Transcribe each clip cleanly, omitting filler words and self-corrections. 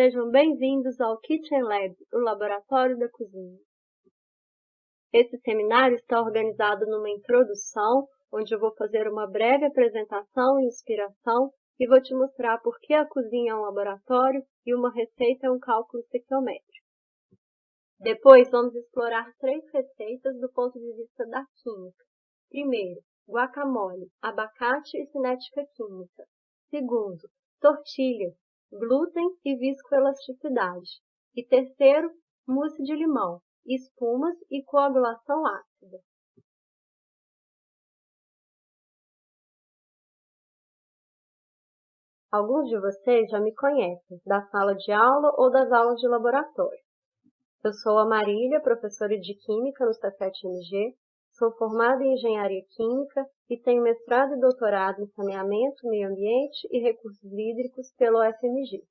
Sejam bem-vindos ao Kitchen Lab, o laboratório da cozinha. Esse seminário está organizado numa introdução, onde eu vou fazer uma breve apresentação e inspiração e vou te mostrar por que a cozinha é um laboratório e uma receita é um cálculo estequiométrico. Depois, vamos explorar 3 receitas do ponto de vista da química. Primeiro, guacamole, abacate e cinética química. Segundo, tortilhas, glúten e viscoelasticidade. E terceiro, mousse de limão, espumas e coagulação ácida. Alguns de vocês já me conhecem, da sala de aula ou das aulas de laboratório. Eu sou a Marília, professora de Química no Cefet-MG, sou formada em Engenharia Química e tenho mestrado e doutorado em Saneamento, Meio Ambiente e Recursos Hídricos pelo UFMG.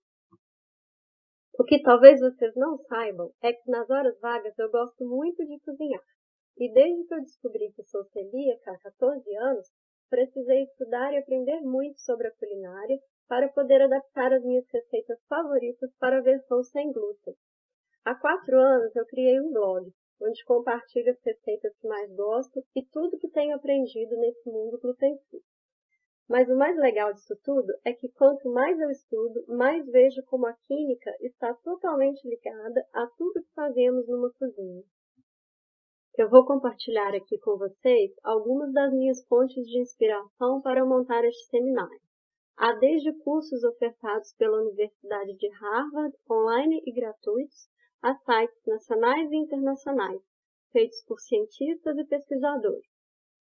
O que talvez vocês não saibam é que nas horas vagas eu gosto muito de cozinhar. E desde que eu descobri que sou celíaca há 14 anos, precisei estudar e aprender muito sobre a culinária para poder adaptar as minhas receitas favoritas para a versão sem glúten. Há 4 anos eu criei um blog, onde compartilho as receitas que mais gosto e tudo que tenho aprendido nesse mundo gluten-free. Mas o mais legal disso tudo é que quanto mais eu estudo, mais vejo como a química está totalmente ligada a tudo que fazemos numa cozinha. Eu vou compartilhar aqui com vocês algumas das minhas fontes de inspiração para montar este seminário. Há desde cursos ofertados pela Universidade de Harvard, online e gratuitos, a sites nacionais e internacionais, feitos por cientistas e pesquisadores,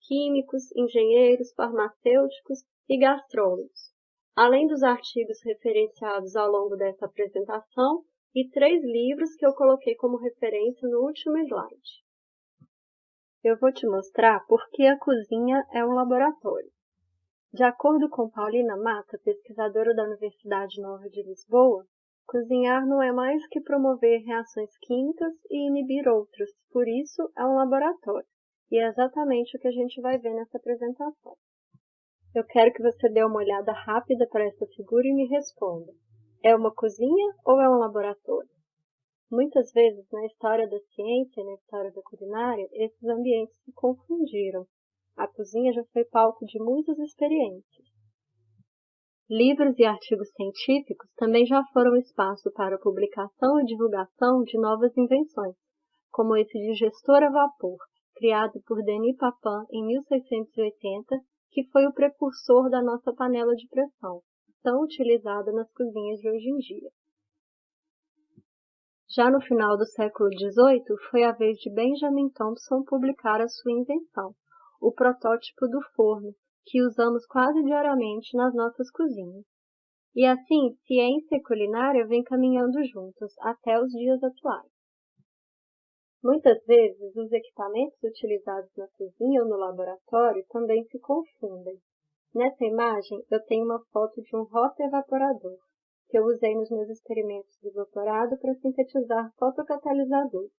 químicos, engenheiros, farmacêuticos e gastrólogos, além dos artigos referenciados ao longo dessa apresentação e 3 livros que eu coloquei como referência no último slide. Eu vou te mostrar por que a cozinha é um laboratório. De acordo com Paulina Mata, pesquisadora da Universidade Nova de Lisboa, cozinhar não é mais que promover reações químicas e inibir outras, por isso é um laboratório. E é exatamente o que a gente vai ver nessa apresentação. Eu quero que você dê uma olhada rápida para essa figura e me responda. É uma cozinha ou é um laboratório? Muitas vezes, na história da ciência e na história da culinária, esses ambientes se confundiram. A cozinha já foi palco de muitas experiências. Livros e artigos científicos também já foram espaço para a publicação e divulgação de novas invenções, como esse digestor a vapor, criado por Denis Papin em 1680, que foi o precursor da nossa panela de pressão, tão utilizada nas cozinhas de hoje em dia. Já no final do século XVIII, foi a vez de Benjamin Thompson publicar a sua invenção, o protótipo do forno, que usamos quase diariamente nas nossas cozinhas. E assim, ciência e culinária vêm caminhando juntos até os dias atuais. Muitas vezes, os equipamentos utilizados na cozinha ou no laboratório também se confundem. Nessa imagem, eu tenho uma foto de um rotoevaporador, que eu usei nos meus experimentos de doutorado para sintetizar fotocatalisadores.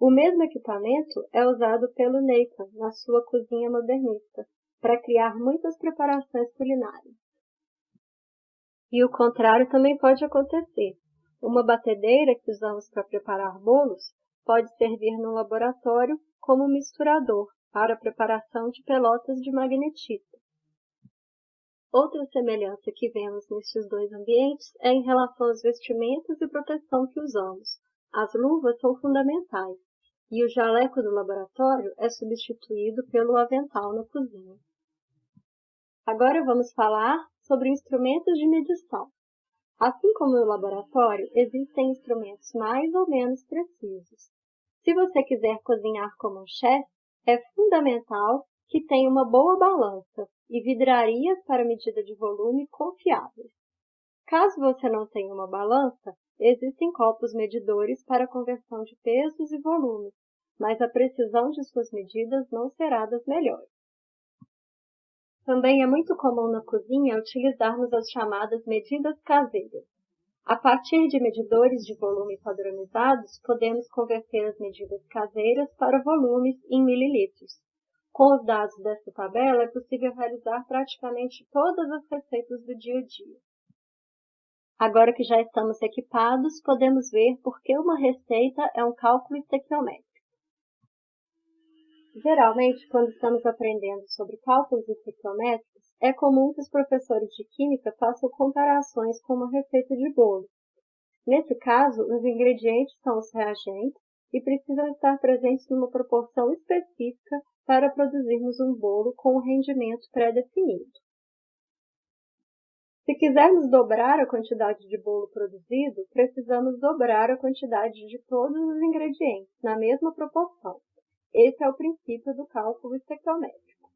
O mesmo equipamento é usado pelo Nathan na sua cozinha modernista, para criar muitas preparações culinárias. E o contrário também pode acontecer. Uma batedeira que usamos para preparar bolos pode servir no laboratório como misturador para a preparação de pelotas de magnetita. Outra semelhança que vemos nestes 2 ambientes é em relação às vestimentas e proteção que usamos. As luvas são fundamentais, e o jaleco do laboratório é substituído pelo avental na cozinha. Agora vamos falar sobre instrumentos de medição. Assim como no laboratório, existem instrumentos mais ou menos precisos. Se você quiser cozinhar como um chefe, é fundamental que tenha uma boa balança e vidrarias para medida de volume confiáveis. Caso você não tenha uma balança, existem copos medidores para conversão de pesos e volumes, mas a precisão de suas medidas não será das melhores. Também é muito comum na cozinha utilizarmos as chamadas medidas caseiras. A partir de medidores de volume padronizados, podemos converter as medidas caseiras para volumes em mililitros. Com os dados desta tabela, é possível realizar praticamente todas as receitas do dia a dia. Agora que já estamos equipados, podemos ver por que uma receita é um cálculo estequiométrico. Geralmente, quando estamos aprendendo sobre cálculos estequiométricos, é comum que os professores de química façam comparações com uma receita de bolo. Nesse caso, os ingredientes são os reagentes e precisam estar presentes numa proporção específica para produzirmos um bolo com um rendimento pré-definido. Se quisermos dobrar a quantidade de bolo produzido, precisamos dobrar a quantidade de todos os ingredientes, na mesma proporção. Esse é o princípio do cálculo estequiométrico.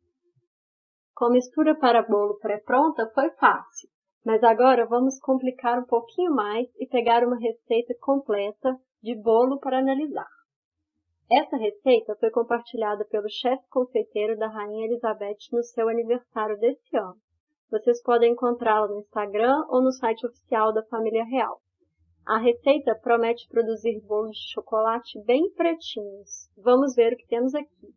Com mistura para bolo pré-pronta foi fácil, mas agora vamos complicar um pouquinho mais e pegar uma receita completa de bolo para analisar. Essa receita foi compartilhada pelo chefe confeiteiro da Rainha Elizabeth no seu aniversário desse ano. Vocês podem encontrá-la no Instagram ou no site oficial da família real. A receita promete produzir bolos de chocolate bem pretinhos. Vamos ver o que temos aqui.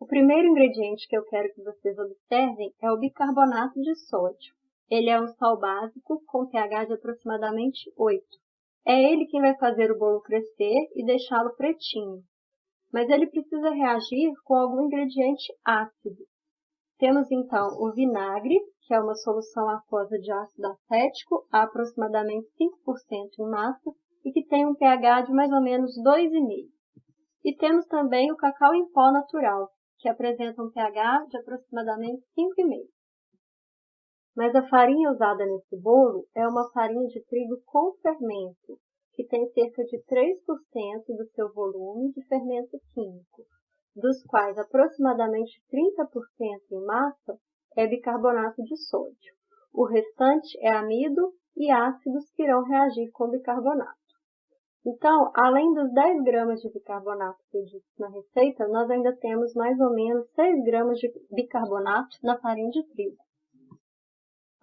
O primeiro ingrediente que eu quero que vocês observem é o bicarbonato de sódio. Ele é um sal básico com pH de aproximadamente 8. É ele quem vai fazer o bolo crescer e deixá-lo pretinho. Mas ele precisa reagir com algum ingrediente ácido. Temos então o vinagre, que é uma solução aquosa de ácido acético a aproximadamente 5% em massa e que tem um pH de mais ou menos 2,5. E temos também o cacau em pó natural, que apresenta um pH de aproximadamente 5,5. Mas a farinha usada nesse bolo é uma farinha de trigo com fermento, que tem cerca de 3% do seu volume de fermento químico, dos quais aproximadamente 30% em massa é bicarbonato de sódio. O restante é amido e ácidos que irão reagir com bicarbonato. Então, além dos 10 gramas de bicarbonato que eu disse na receita, nós ainda temos mais ou menos 6 gramas de bicarbonato na farinha de trigo.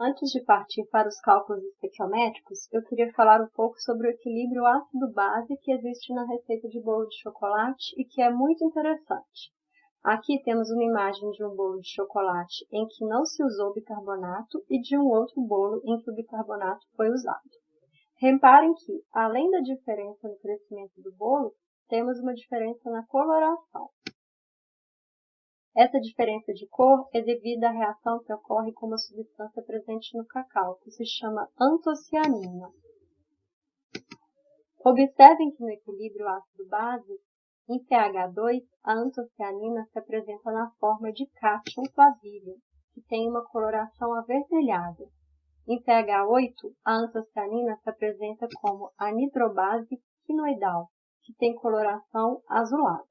Antes de partir para os cálculos estequiométricos, eu queria falar um pouco sobre o equilíbrio ácido-base que existe na receita de bolo de chocolate e que é muito interessante. Aqui temos uma imagem de um bolo de chocolate em que não se usou bicarbonato e de um outro bolo em que o bicarbonato foi usado. Reparem que, além da diferença no crescimento do bolo, temos uma diferença na coloração. Essa diferença de cor é devido à reação que ocorre com uma substância presente no cacau, que se chama antocianina. Observem que no equilíbrio ácido-base, em pH 2, a antocianina se apresenta na forma de cátion flavível, que tem uma coloração avermelhada. Em pH 8, a antocianina se apresenta como anidrobase quinoidal, que tem coloração azulada.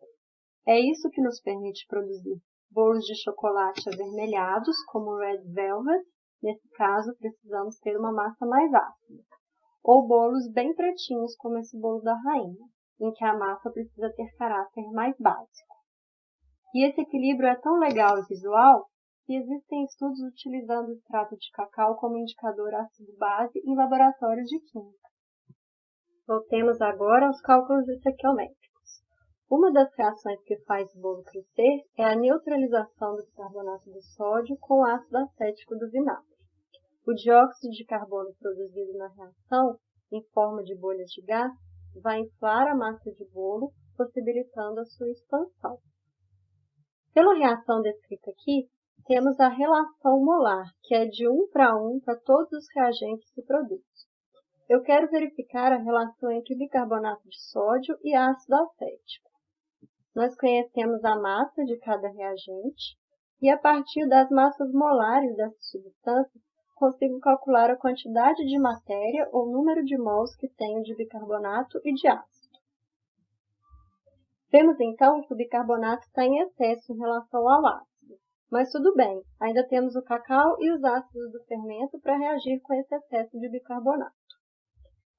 É isso que nos permite produzir bolos de chocolate avermelhados, como o Red Velvet, nesse caso precisamos ter uma massa mais ácida, ou bolos bem pretinhos, como esse bolo da rainha, em que a massa precisa ter caráter mais básico. E esse equilíbrio é tão legal e visual que existem estudos utilizando o extrato de cacau como indicador ácido-base em laboratórios de química. Voltemos agora aos cálculos estequiométricos. Uma das reações que faz o bolo crescer é a neutralização do bicarbonato de sódio com o ácido acético do vinagre. O dióxido de carbono produzido na reação, em forma de bolhas de gás, vai inflar a massa de bolo, possibilitando a sua expansão. Pela reação descrita aqui, temos a relação molar, que é de 1 para 1 para todos os reagentes do produto. Eu quero verificar a relação entre bicarbonato de sódio e ácido acético. Nós conhecemos a massa de cada reagente e, a partir das massas molares dessas substâncias, consigo calcular a quantidade de matéria ou número de mols que tenho de bicarbonato e de ácido. Vemos então que o bicarbonato está em excesso em relação ao ácido. Mas tudo bem, ainda temos o cacau e os ácidos do fermento para reagir com esse excesso de bicarbonato.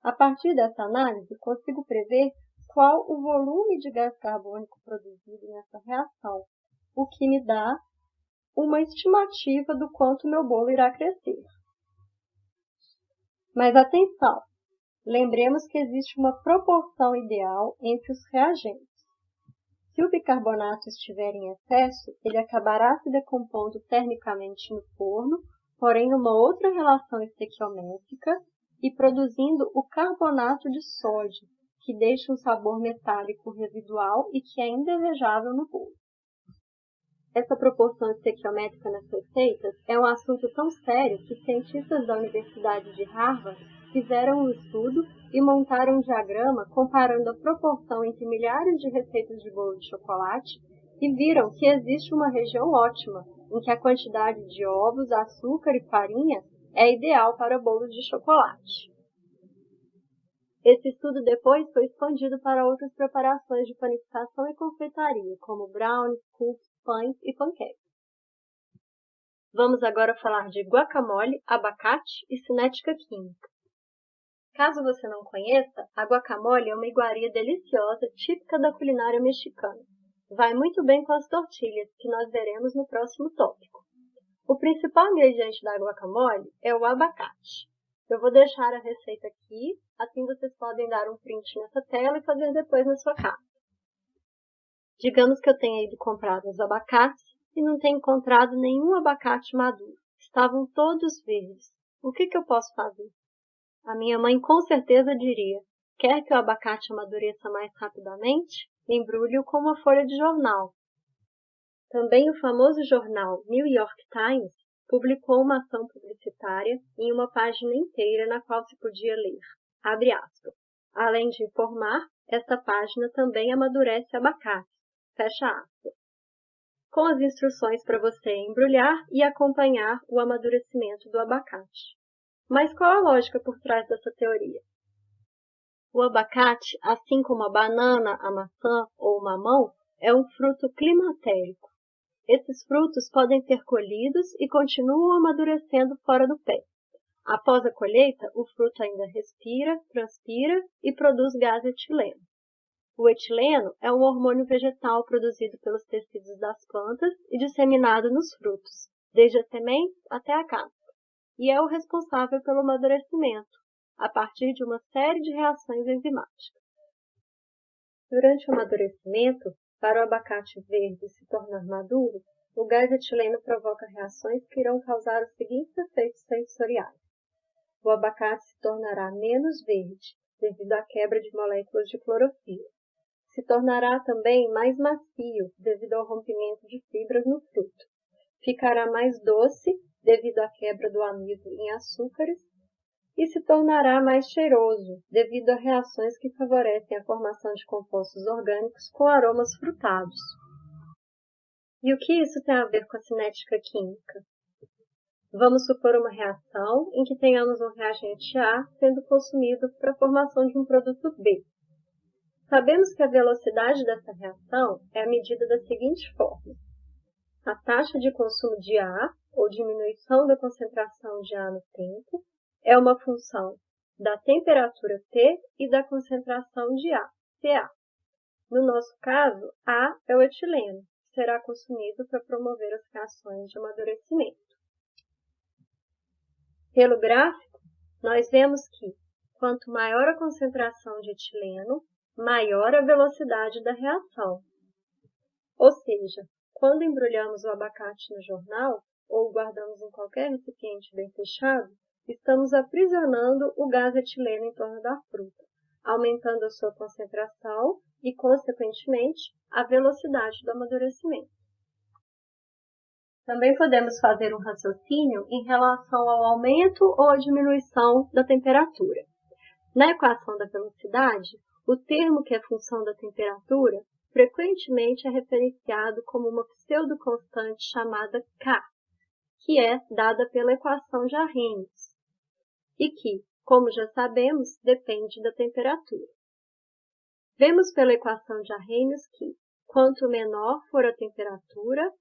A partir dessa análise, consigo prever qual o volume de gás carbônico produzido nessa reação, o que me dá uma estimativa do quanto meu bolo irá crescer. Mas atenção! Lembremos que existe uma proporção ideal entre os reagentes. Se o bicarbonato estiver em excesso, ele acabará se decompondo termicamente no forno, porém numa outra relação estequiométrica e produzindo o carbonato de sódio, que deixa um sabor metálico residual e que é indesejável no bolo. Essa proporção estequiométrica nas receitas é um assunto tão sério que cientistas da Universidade de Harvard fizeram um estudo e montaram um diagrama comparando a proporção entre milhares de receitas de bolo de chocolate e viram que existe uma região ótima, em que a quantidade de ovos, açúcar e farinha é ideal para bolos de chocolate. Esse estudo depois foi expandido para outras preparações de panificação e confeitaria, como brownies, cookies, pães e panquecas. Vamos agora falar de guacamole, abacate e cinética química. Caso você não conheça, a guacamole é uma iguaria deliciosa típica da culinária mexicana. Vai muito bem com as tortilhas, que nós veremos no próximo tópico. O principal ingrediente da guacamole é o abacate. Eu vou deixar a receita aqui, assim vocês podem dar um print nessa tela e fazer depois na sua casa. Digamos que eu tenha ido comprar os abacates e não tenha encontrado nenhum abacate maduro. Estavam todos verdes. O que eu posso fazer? A minha mãe com certeza diria: quer que o abacate amadureça mais rapidamente? Embrulhe-o com uma folha de jornal. Também o famoso jornal New York Times publicou uma ação publicitária em uma página inteira na qual se podia ler, abre aspas, além de informar, esta página também amadurece abacates, fecha aspas, com as instruções para você embrulhar e acompanhar o amadurecimento do abacate. Mas qual a lógica por trás dessa teoria? O abacate, assim como a banana, a maçã ou o mamão, é um fruto climatérico. Esses frutos podem ser colhidos e continuam amadurecendo fora do pé. Após a colheita, o fruto ainda respira, transpira e produz gás etileno. O etileno é um hormônio vegetal produzido pelos tecidos das plantas e disseminado nos frutos, desde a semente até a casca, e é o responsável pelo amadurecimento, a partir de uma série de reações enzimáticas. Durante o amadurecimento, para o abacate verde se tornar maduro, o gás etileno provoca reações que irão causar os seguintes efeitos sensoriais. O abacate se tornará menos verde, devido à quebra de moléculas de clorofila. Se tornará também mais macio, devido ao rompimento de fibras no fruto. Ficará mais doce, devido à quebra do amido em açúcares. E se tornará mais cheiroso, devido a reações que favorecem a formação de compostos orgânicos com aromas frutados. E o que isso tem a ver com a cinética química? Vamos supor uma reação em que tenhamos um reagente A sendo consumido para a formação de um produto B. Sabemos que a velocidade dessa reação é medida da seguinte forma. A taxa de consumo de A, ou diminuição da concentração de A no tempo, é uma função da temperatura T e da concentração de A, Ca. No nosso caso, A é o etileno, que será consumido para promover as reações de amadurecimento. Pelo gráfico, nós vemos que, quanto maior a concentração de etileno, maior a velocidade da reação. Ou seja, quando embrulhamos o abacate no jornal, ou guardamos em qualquer recipiente bem fechado, estamos aprisionando o gás etileno em torno da fruta, aumentando a sua concentração e, consequentemente, a velocidade do amadurecimento. Também podemos fazer um raciocínio em relação ao aumento ou à diminuição da temperatura. Na equação da velocidade, o termo que é função da temperatura frequentemente é referenciado como uma pseudoconstante chamada K, que é dada pela equação de Arrhenius, e que, como já sabemos, depende da temperatura. Vemos pela equação de Arrhenius que, quanto menor for a temperatura,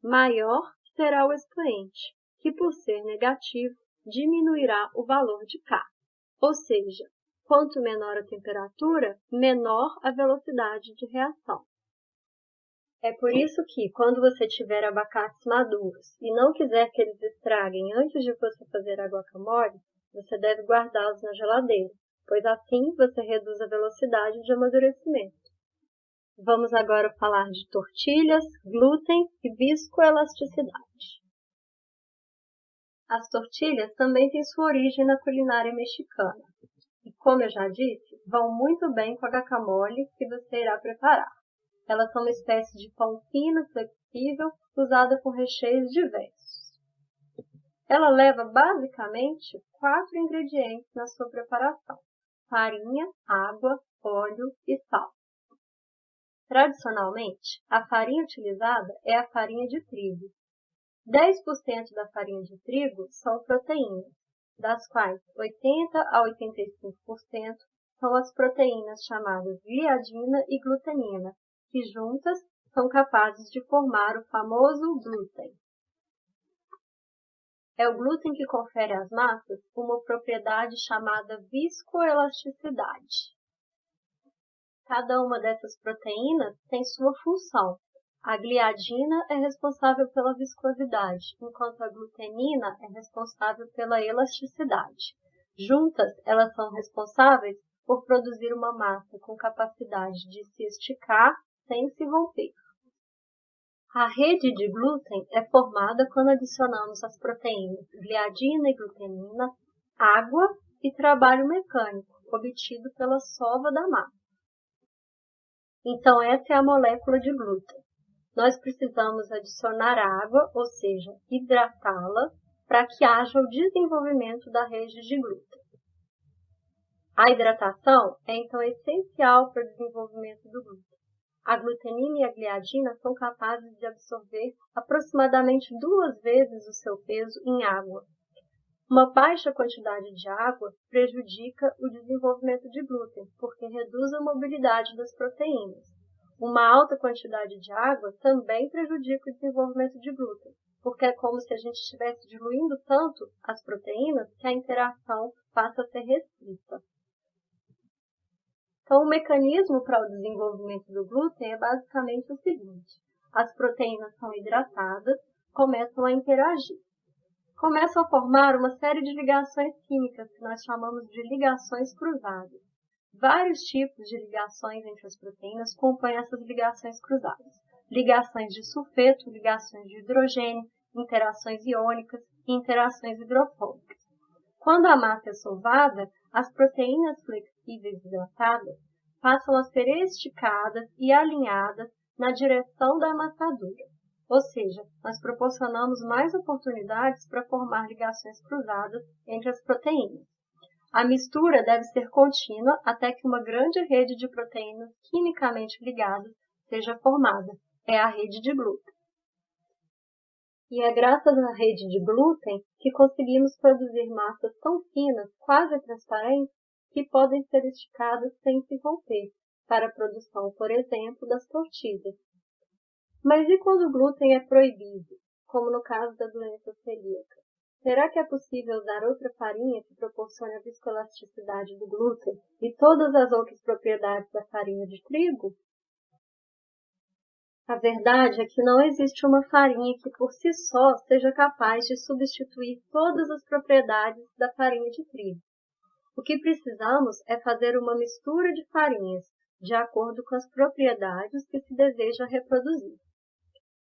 maior será o expoente, que por ser negativo, diminuirá o valor de K. Ou seja, quanto menor a temperatura, menor a velocidade de reação. É por isso que, quando você tiver abacates maduros e não quiser que eles estraguem antes de você fazer a guacamole, você deve guardá-los na geladeira, pois assim você reduz a velocidade de amadurecimento. Vamos agora falar de tortilhas, glúten e viscoelasticidade. As tortilhas também têm sua origem na culinária mexicana. E, como eu já disse, vão muito bem com a guacamole que você irá preparar. Elas são uma espécie de pão fino, flexível, usada com recheios diversos. Ela leva basicamente 4 ingredientes na sua preparação: farinha, água, óleo e sal. Tradicionalmente, a farinha utilizada é a farinha de trigo. 10% da farinha de trigo são proteínas, das quais 80 a 85% são as proteínas chamadas gliadina e glutenina, que juntas são capazes de formar o famoso glúten. É o glúten que confere às massas uma propriedade chamada viscoelasticidade. Cada uma dessas proteínas tem sua função. A gliadina é responsável pela viscosidade, enquanto a glutenina é responsável pela elasticidade. Juntas, elas são responsáveis por produzir uma massa com capacidade de se esticar sem se romper. A rede de glúten é formada quando adicionamos as proteínas gliadina e glutenina, água e trabalho mecânico, obtido pela sova da massa. Então, essa é a molécula de glúten. Nós precisamos adicionar água, ou seja, hidratá-la, para que haja o desenvolvimento da rede de glúten. A hidratação é, então, essencial para o desenvolvimento do glúten. A glutenina e a gliadina são capazes de absorver aproximadamente 2 vezes o seu peso em água. Uma baixa quantidade de água prejudica o desenvolvimento de glúten, porque reduz a mobilidade das proteínas. Uma alta quantidade de água também prejudica o desenvolvimento de glúten, porque é como se a gente estivesse diluindo tanto as proteínas que a interação passa a ser restrita. Então, o mecanismo para o desenvolvimento do glúten é basicamente o seguinte: as proteínas são hidratadas, começam a interagir. Começam a formar uma série de ligações químicas que nós chamamos de ligações cruzadas. Vários tipos de ligações entre as proteínas compõem essas ligações cruzadas. Ligações de sulfeto, ligações de hidrogênio, interações iônicas e interações hidrofóbicas. Quando a massa é sovada, as proteínas flexíveis hidratadas passam a ser esticadas e alinhadas na direção da amassadura. Ou seja, nós proporcionamos mais oportunidades para formar ligações cruzadas entre as proteínas. A mistura deve ser contínua até que uma grande rede de proteínas quimicamente ligadas seja formada. É a rede de glúten. E é graças à rede de glúten que conseguimos produzir massas tão finas, quase transparentes, que podem ser esticadas sem se romper, para a produção, por exemplo, das tortilhas. Mas e quando o glúten é proibido, como no caso da doença celíaca? Será que é possível usar outra farinha que proporcione a viscoelasticidade do glúten e todas as outras propriedades da farinha de trigo? A verdade é que não existe uma farinha que por si só seja capaz de substituir todas as propriedades da farinha de trigo. O que precisamos é fazer uma mistura de farinhas, de acordo com as propriedades que se deseja reproduzir.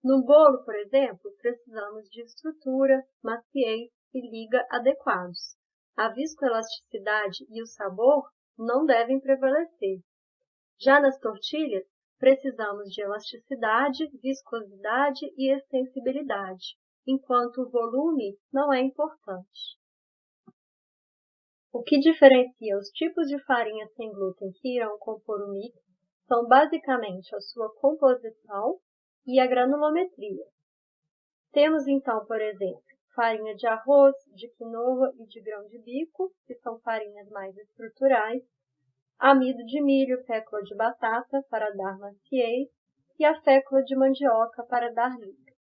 No bolo, por exemplo, precisamos de estrutura, maciez e liga adequados. A viscoelasticidade e o sabor não devem prevalecer. Já nas tortilhas, precisamos de elasticidade, viscosidade e extensibilidade, enquanto o volume não é importante. O que diferencia os tipos de farinha sem glúten que irão compor o mix são basicamente a sua composição e a granulometria. Temos então, por exemplo, farinha de arroz, de quinoa e de grão de bico, que são farinhas mais estruturais, amido de milho, fécula de batata, para dar maciez, e a fécula de mandioca, para dar liga.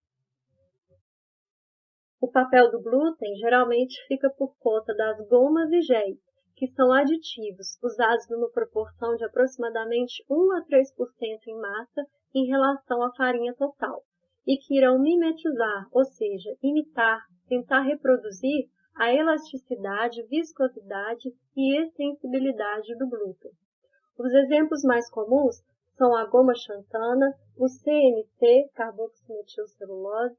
O papel do glúten geralmente fica por conta das gomas e géis, que são aditivos usados numa proporção de aproximadamente 1 a 3% em massa em relação à farinha total, e que irão mimetizar, ou seja, imitar, tentar reproduzir a elasticidade, viscosidade e extensibilidade do glúten. Os exemplos mais comuns são a goma xantana, o CMC, carboximetilcelulose,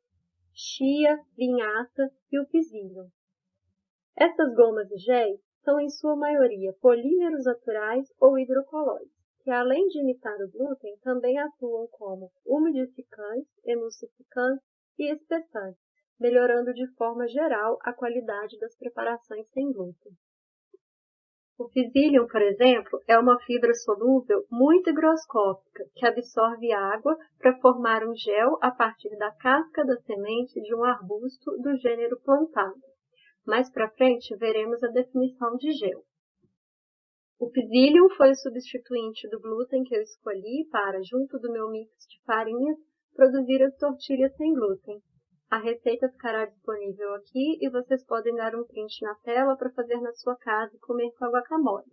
chia, vinhaça e o psyllium. Essas gomas e géis são em sua maioria polímeros naturais ou hidrocolóides, que além de imitar o glúten, também atuam como umidificantes, emulsificantes e espessantes, melhorando de forma geral a qualidade das preparações sem glúten. O psyllium, por exemplo, é uma fibra solúvel muito higroscópica que absorve água para formar um gel a partir da casca da semente de um arbusto do gênero plantado. Mais para frente veremos a definição de gel. O psyllium foi o substituinte do glúten que eu escolhi para, junto do meu mix de farinhas, produzir as tortilhas sem glúten. A receita ficará disponível aqui e vocês podem dar um print na tela para fazer na sua casa e comer com a guacamole.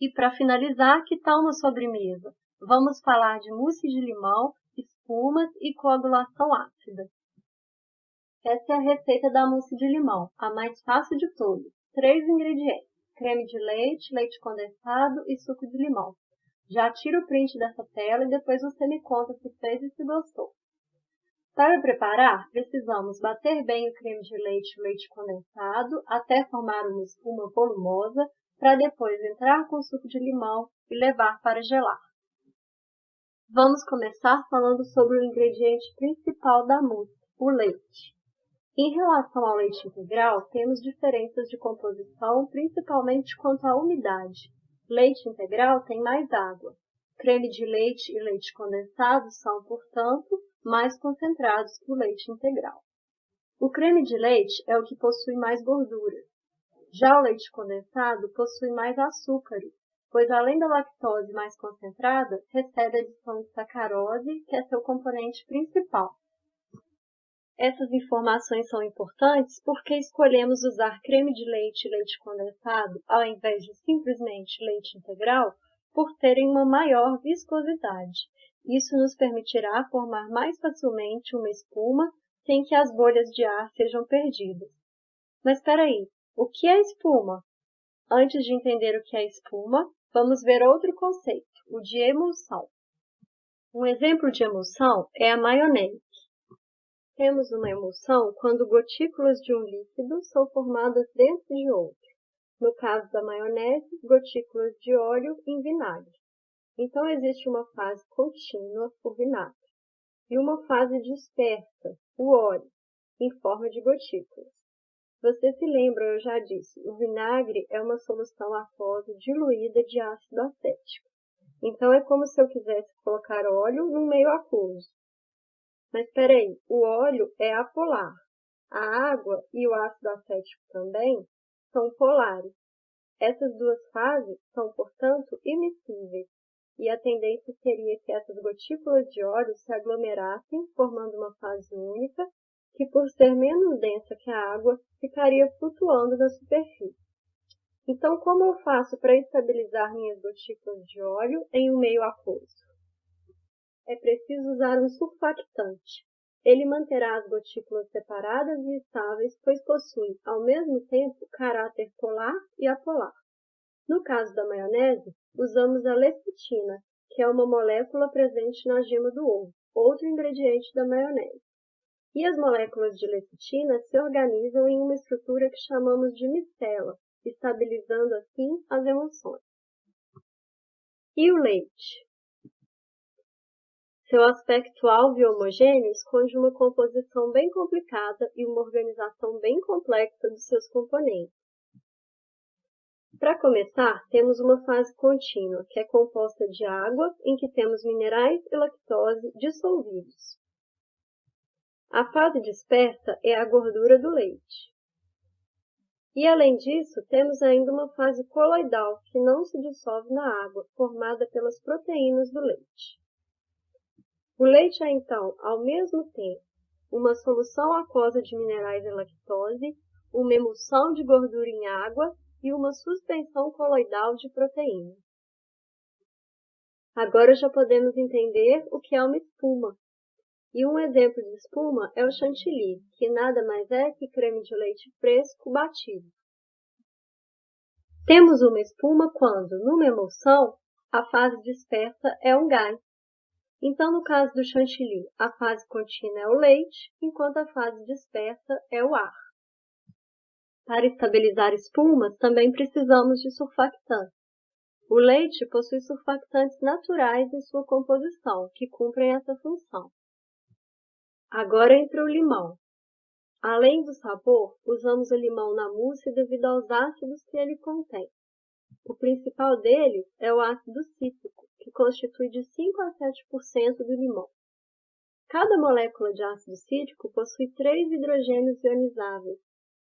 E para finalizar, que tal uma sobremesa? Vamos falar de mousse de limão, espumas e coagulação ácida. Essa é a receita da mousse de limão, a mais fácil de todas. 3 ingredientes: creme de leite, leite condensado e suco de limão. Já tira o print dessa tela e depois você me conta se fez e se gostou. Para preparar, precisamos bater bem o creme de leite e o leite condensado até formar uma espuma volumosa, para depois entrar com o suco de limão e levar para gelar. Vamos começar falando sobre o ingrediente principal da mousse, o leite. Em relação ao leite integral, temos diferenças de composição, principalmente quanto à umidade. Leite integral tem mais água. Creme de leite e leite condensado são, portanto, mais concentrados que o leite integral. O creme de leite é o que possui mais gordura. Já o leite condensado possui mais açúcares, pois além da lactose mais concentrada, recebe a adição de sacarose, que é seu componente principal. Essas informações são importantes porque escolhemos usar creme de leite e leite condensado ao invés de simplesmente leite integral por terem uma maior viscosidade. Isso nos permitirá formar mais facilmente uma espuma sem que as bolhas de ar sejam perdidas. Mas espera aí, o que é espuma? Antes de entender o que é espuma, vamos ver outro conceito, o de emulsão. Um exemplo de emulsão é a maionese. Temos uma emulsão quando gotículas de um líquido são formadas dentro de outro. No caso da maionese, gotículas de óleo em vinagre. Então, existe uma fase contínua, o vinagre, e uma fase dispersa, o óleo, em forma de gotículas. Você se lembra, eu já disse, o vinagre é uma solução aquosa diluída de ácido acético. Então, é como se eu quisesse colocar óleo num meio aquoso. Mas espera aí, o óleo é apolar. A água e o ácido acético também são polares. Essas duas fases são, portanto, immiscíveis. E a tendência seria que essas gotículas de óleo se aglomerassem, formando uma fase única, que por ser menos densa que a água, ficaria flutuando na superfície. Então, como eu faço para estabilizar minhas gotículas de óleo em um meio aquoso? É preciso usar um surfactante. Ele manterá as gotículas separadas e estáveis, pois possui, ao mesmo tempo, caráter polar e apolar. No caso da maionese, usamos a lecitina, que é uma molécula presente na gema do ovo, outro ingrediente da maionese. E as moléculas de lecitina se organizam em uma estrutura que chamamos de micela, estabilizando assim as emulsões. E o leite? Seu aspecto alvo e homogêneo esconde uma composição bem complicada e uma organização bem complexa dos seus componentes. Para começar, temos uma fase contínua, que é composta de água, em que temos minerais e lactose dissolvidos. A fase dispersa é a gordura do leite. E, além disso, temos ainda uma fase coloidal, que não se dissolve na água, formada pelas proteínas do leite. O leite é, então, ao mesmo tempo, uma solução aquosa de minerais e lactose, uma emulsão de gordura em água e uma suspensão coloidal de proteínas. Agora já podemos entender o que é uma espuma. E um exemplo de espuma é o chantilly, que nada mais é que creme de leite fresco batido. Temos uma espuma quando, numa emulsão, a fase dispersa é um gás. Então, no caso do chantilly, a fase contínua é o leite, enquanto a fase dispersa é o ar. Para estabilizar espumas, também precisamos de surfactantes. O leite possui surfactantes naturais em sua composição, que cumprem essa função. Agora entra o limão. Além do sabor, usamos o limão na mousse devido aos ácidos que ele contém. O principal deles é o ácido cítrico, que constitui de 5 a 7% do limão. Cada molécula de ácido cítrico possui 3 hidrogênios ionizáveis.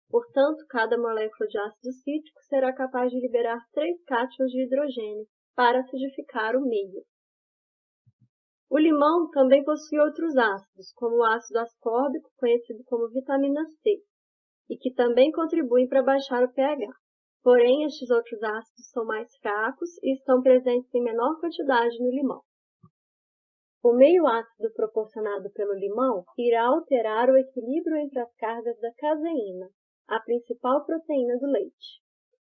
Portanto, cada molécula de ácido cítrico será capaz de liberar 3 cátions de hidrogênio para acidificar o meio. O limão também possui outros ácidos, como o ácido ascórbico, conhecido como vitamina C, e que também contribuem para baixar o pH. Porém, estes outros ácidos são mais fracos e estão presentes em menor quantidade no limão. O meio ácido proporcionado pelo limão irá alterar o equilíbrio entre as cargas da caseína, a principal proteína do leite.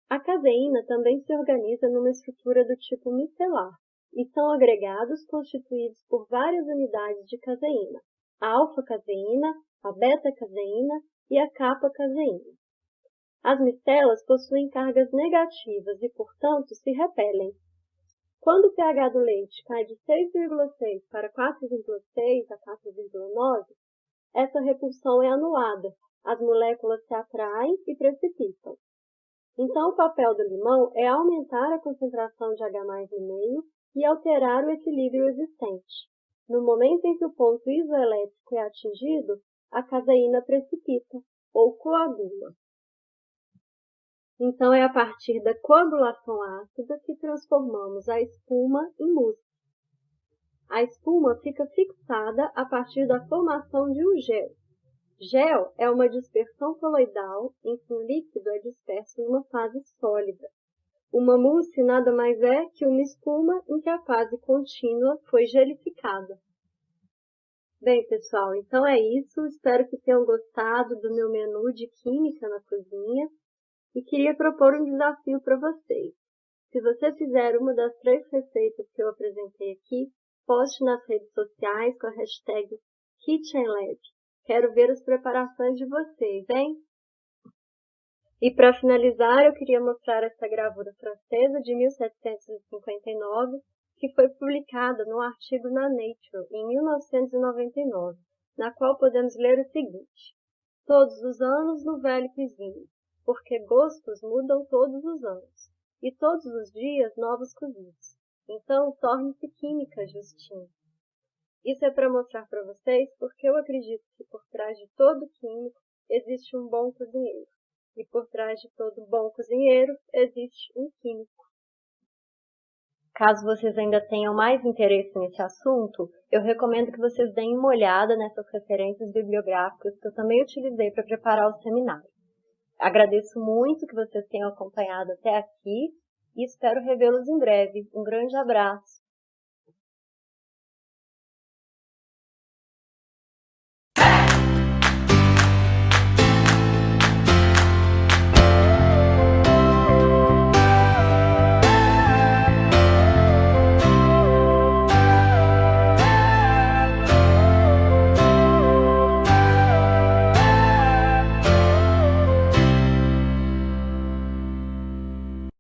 A caseína também se organiza numa estrutura do tipo micelar, e são agregados constituídos por várias unidades de caseína, a alfa-caseína, a beta-caseína e a kappa-caseína. As micelas possuem cargas negativas e, portanto, se repelem. Quando o pH do leite cai de 6,6 para 4,6 a 4,9, essa repulsão é anulada, as moléculas se atraem e precipitam. Então, o papel do limão é aumentar a concentração de H+ no meio e alterar o equilíbrio existente. No momento em que o ponto isoelétrico é atingido, a caseína precipita, ou coagula. Então, é a partir da coagulação ácida que transformamos a espuma em mousse. A espuma fica fixada a partir da formação de um gel. Gel é uma dispersão coloidal em que o líquido é disperso em uma fase sólida. Uma mousse nada mais é que uma espuma em que a fase contínua foi gelificada. Bem, pessoal, então é isso. Espero que tenham gostado do meu menu de química na cozinha e queria propor um desafio para vocês. Se você fizer uma das 3 receitas que eu apresentei aqui, poste nas redes sociais com a hashtag KitchenLab. Quero ver as preparações de vocês, hein? E para finalizar, eu queria mostrar essa gravura francesa de 1759, que foi publicada num artigo na Nature, em 1999, na qual podemos ler o seguinte: todos os anos no velho cozinho, porque gostos mudam todos os anos, e todos os dias novos cozidos. Então, torne-se química, Justin. Isso é para mostrar para vocês porque eu acredito que por trás de todo químico existe um bom cozinheiro. E por trás de todo bom cozinheiro existe um químico. Caso vocês ainda tenham mais interesse nesse assunto, eu recomendo que vocês deem uma olhada nessas referências bibliográficas que eu também utilizei para preparar o seminário. Agradeço muito que vocês tenham acompanhado até aqui e espero revê-los em breve. Um grande abraço!